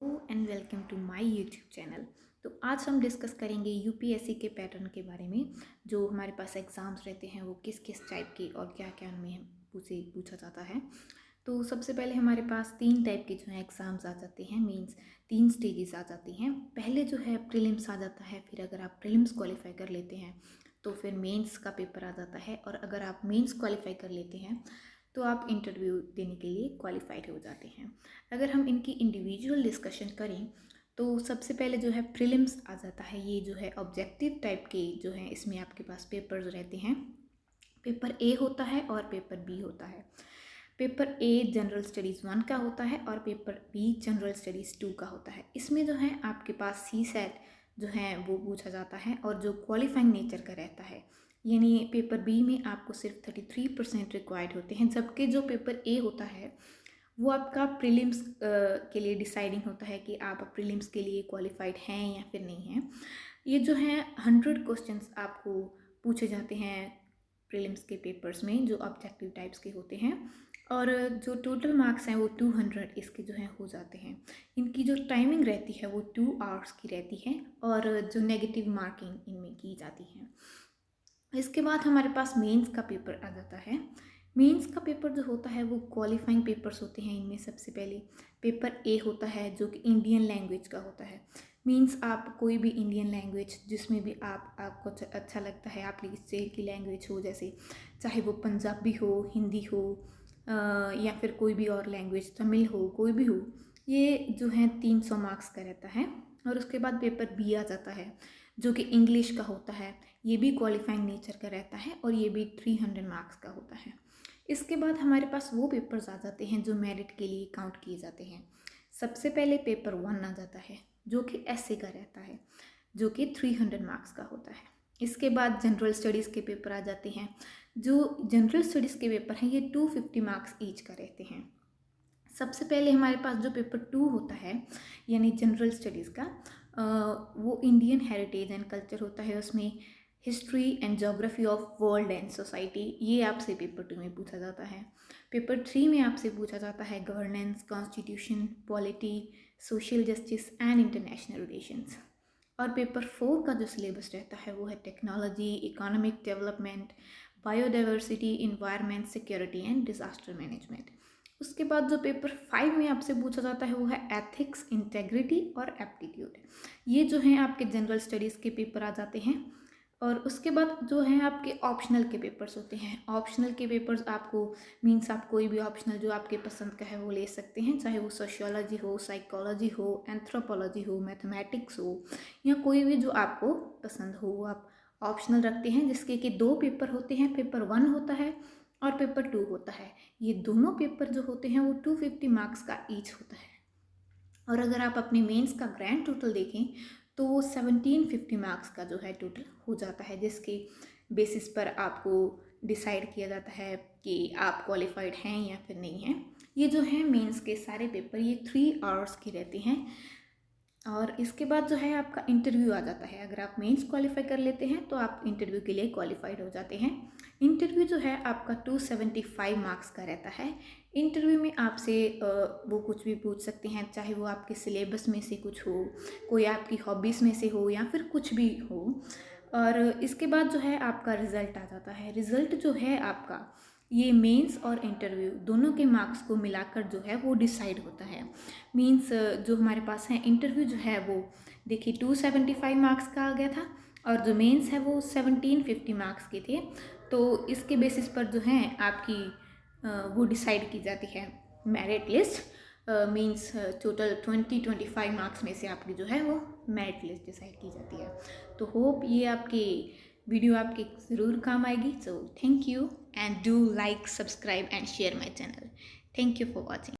And welcome to my YouTube channel. तो आज हम डिस्कस करेंगे यूपीएससी के पैटर्न के बारे में। जो हमारे पास एग्ज़ाम्स रहते हैं वो किस किस टाइप के और क्या क्या उनमें पूछा जाता है। तो सबसे पहले हमारे पास 3 टाइप के जो है एग्ज़ाम्स आ जाते हैं, मींस 3 स्टेजेस आ जाती हैं। पहले जो है प्रीलिम्स आ जाता है, फिर अगर आप प्रीलिम्स क्वालिफाई कर लेते हैं तो फिर मेंस का पेपर आ जाता है, और अगर आप मेंस क्वालिफाई कर लेते हैं तो आप इंटरव्यू देने के लिए क्वालिफाइड हो जाते हैं। अगर हम इनकी इंडिविजुअल डिस्कशन करें तो सबसे पहले जो है प्रीलिम्स आ जाता है। ये जो है ऑब्जेक्टिव टाइप के जो है, इसमें आपके पास पेपर्स रहते हैं। पेपर ए होता है और पेपर बी होता है। पेपर ए जनरल स्टडीज़ 1 का होता है और पेपर बी जनरल स्टडीज़ 2 का होता है। इसमें जो है आपके पास सी सेट जो है वो पूछा जाता है और जो क्वालिफाइंग नेचर का रहता है, यानी पेपर बी में आपको सिर्फ 33% रिक्वायर्ड होते हैं, जबकि जो पेपर ए होता है वो आपका प्रीलिम्स के लिए डिसाइडिंग होता है कि आप प्रीलिम्स के लिए क्वालिफाइड हैं या फिर नहीं हैं। ये जो है 100 क्वेश्चंस आपको पूछे जाते हैं प्रीलिम्स के पेपर्स में, जो ऑब्जेक्टिव टाइप्स के होते हैं, और जो टोटल मार्क्स हैं वो 200 इसके जो हैं हो जाते हैं। इनकी जो टाइमिंग रहती है वो 2 आवर्स की रहती है, और जो नेगेटिव मार्किंग इनमें की जाती है। इसके बाद हमारे पास मेंस का पेपर आ जाता है। मेंस का पेपर जो होता है वो क्वालिफाइंग पेपर्स होते हैं। इनमें सबसे पहले पेपर ए होता है जो कि इंडियन लैंग्वेज का होता है। मीन्स आप कोई भी इंडियन लैंग्वेज जिसमें भी आपको अच्छा लगता है, आपकी स्टेट की लैंग्वेज हो, जैसे चाहे वो पंजाबी हो, हिंदी हो, या फिर कोई भी और लैंग्वेज, तमिल हो, कोई भी हो, ये जो है 300 मार्क्स का रहता है। और उसके बाद पेपर बी आ जाता है जो कि इंग्लिश का होता है। ये भी क्वालिफाइंग नेचर का रहता है और ये भी 300 मार्क्स का होता है। इसके बाद हमारे पास वो पेपर्स आ जाते हैं जो मेरिट के लिए काउंट किए जाते हैं। सबसे पहले पेपर 1 आ जाता है जो कि एसए का रहता है, जो कि 300 मार्क्स का होता है। इसके बाद जनरल स्टडीज़ के पेपर आ जाते हैं। जो जनरल स्टडीज़ के पेपर हैं ये 250 मार्क्स ईच का रहते हैं। सबसे पहले हमारे पास जो पेपर 2 होता है यानी जनरल स्टडीज़ का, वो इंडियन हेरिटेज एंड कल्चर होता है। उसमें history and geography of world and society, ये आपसे पेपर 2 में पूछा जाता है। पेपर 3 में आपसे पूछा जाता है governance, constitution, polity, social justice and international relations. और पेपर 4 का जो सिलेबस रहता है वो है technology, economic development, biodiversity, environment, security and disaster management. उसके बाद जो पेपर 5 में आपसे पूछा जाता है वो है एथिक्स, इंटेग्रिटी और एप्टीट्यूड। ये जो हैं आपके जनरल स्टडीज़ के पेपर आ जाते हैं। और उसके बाद जो हैं आपके ऑप्शनल के पेपर्स होते हैं। ऑप्शनल के पेपर्स आपको, मीन्स आप कोई भी ऑप्शनल जो आपके पसंद का है वो ले सकते हैं, चाहे वो सोशियोलॉजी हो, साइकोलॉजी हो, एंथ्रोपोलॉजी हो, मैथमेटिक्स हो, या कोई भी जो आपको पसंद हो वो आप ऑप्शनल रखते हैं, जिसके कि 2 पेपर होते हैं। पेपर 1 होता है और पेपर 2 होता है। ये दोनों पेपर जो होते हैं वो 250 मार्क्स का ईच होता है। और अगर आप अपने मेंस का ग्रैंड टोटल देखें तो वो 1750 मार्क्स का जो है टोटल हो जाता है, जिसके बेसिस पर आपको डिसाइड किया जाता है कि आप क्वालिफाइड हैं या फिर नहीं हैं। ये जो है मेंस के सारे पेपर ये 3 आवर्स की रहते हैं। और इसके बाद जो है आपका इंटरव्यू आ जाता है। अगर आप मेंस क्वालिफाई कर लेते हैं तो आप इंटरव्यू के लिए क्वालिफाइड हो जाते हैं। इंटरव्यू जो है आपका 275 मार्क्स का रहता है। इंटरव्यू में आपसे वो कुछ भी पूछ सकते हैं, चाहे वो आपके सिलेबस में से कुछ हो, कोई आपकी हॉबीज़ में से हो, या फिर कुछ भी हो। और इसके बाद जो है आपका रिज़ल्ट आ जाता है। रिज़ल्ट जो है आपका, ये मेंस और इंटरव्यू दोनों के मार्क्स को मिलाकर जो है वो डिसाइड होता है। मींस जो हमारे पास है इंटरव्यू जो है वो देखिए 275 मार्क्स का आ गया था, और जो मेंस है वो 1750 मार्क्स के थे। तो इसके बेसिस पर जो है आपकी वो डिसाइड की जाती है merit list. Means total 25 marks में से आपकी जो है वो मेरिट लिस्ट डिसाइड की जाती है। तो होप ये आपकी वीडियो आपके ज़रूर काम आएगी। So thank you and do like, subscribe and share my channel. Thank you for watching.